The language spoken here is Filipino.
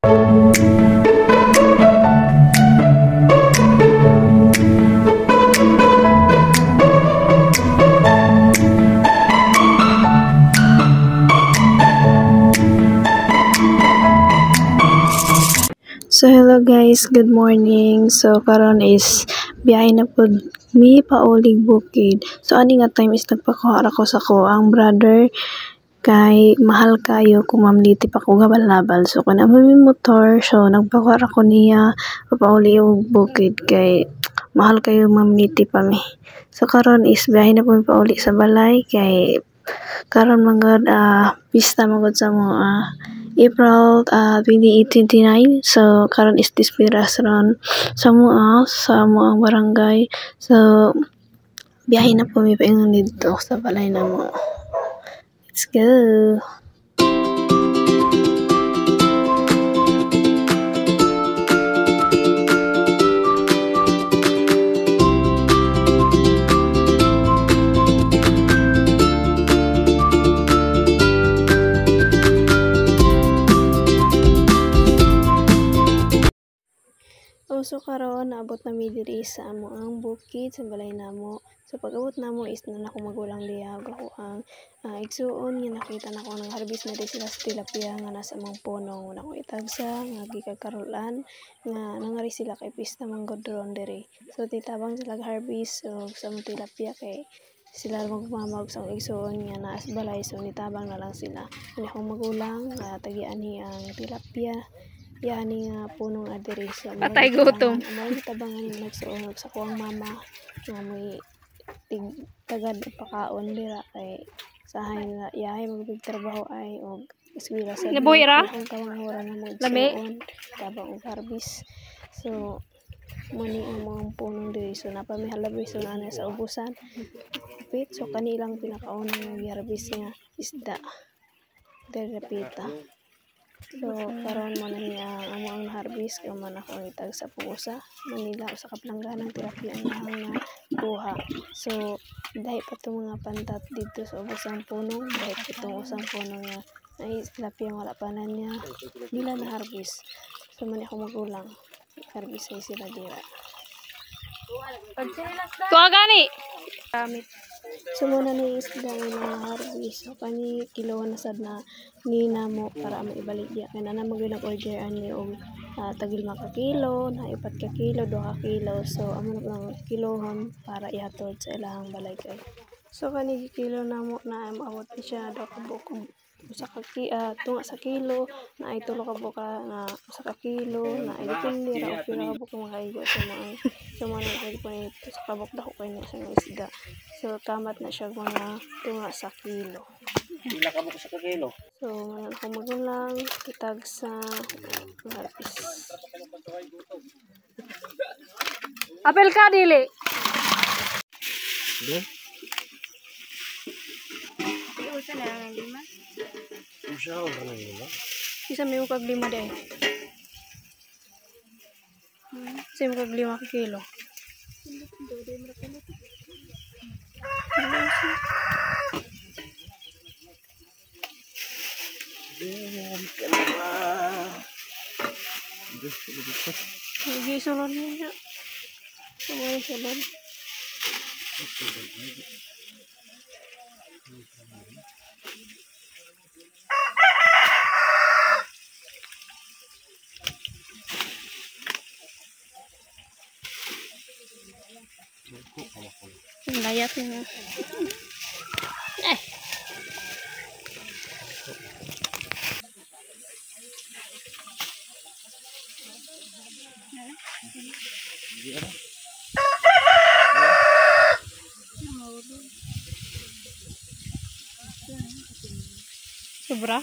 So hello guys, good morning. So karon is biyahe na pud mi paulig bukid. So ani nga time is nagpakuha ako sa ko ang brother kay mahal kayo kung mamliti pa ko gabal-labal. So kun amo mi motor, so nagpakuha ako niya pauli og bukid kay mahal kayo mamliti pa mi. So karon is biyahe na pud pauli sa balay kay karon manggod pista manggod sa mo April 28-29. So karon is Dispiras ron sa mo barangay. So biyahe na po mi paingon dito sa balay na mo. Let's go. So karon naabot na mi diri sa amo ang bukid sa balay namo. So pag-abot namo is na ako magulang diha ako ang igsuon nga nakita na ko nang harvest na rin sila sa tilapia nga nasa among puno na ko itagsa nga gikakarolan nga nangari sila kay pista manggod ron diri. So titabang sila harvest so sa among tilapia kay sila magmamag sa igsuon nga naa sa balay so nitabang na lang sila. Ani akong magulang tagian ni ang tilapia. Yani nga punong adiri so patay gutom. May tabangan ni nagsuonog sa kuang mama nga may tagad pakaon dira kay sahay nga yahay magtrabaho ay og eskwela sa ang kamangura na magsuon tabang og harvest. So mani ang mga punong diri so napamihalabay so na sa ubusan pit so kanilang pinakaunang harvest nga isda terapita. So karon mo na niya amo ang harvest kay man ako itag sa pusa Manila sa kaplangganang tilapia ang kuha. So dahil pa itong mga pantat dito sa ubasang puno dahil pa itong usang puno nga ay tilapia wala pa na niya nila na harvest. So man ako magulang harvest ay sila dira. Tuwa gani Gamit. So muna ni isda nga harvest so kani kilo na sad na ni namo para maibalik diya kay na mag-order ani og tagil ka kilo na 4 ka kilo 2 ka kilo so amo lang kilohon para ihatod sa ilahang balay kay. So kani kilo namo na maabot siya 2 ka buok usa ka tunga sa kilo na ay 3 ka buok na usa ka kilo na ay depende ra og pila ka buok makaigo sa mga so man ay po ni sa kabok dako kay na sa isda. So kamat na siya mga tunga sa kilo. Pila ka buok sa kilo. So man ako magulang kitag sa harvest. apel ka dili usa na ang 5 usa o na nila Isa may ukag 5 day. Isa may ukag 5 ka kilo. Lagi sulon niya. Semua sulon. Layat niya. Sobra.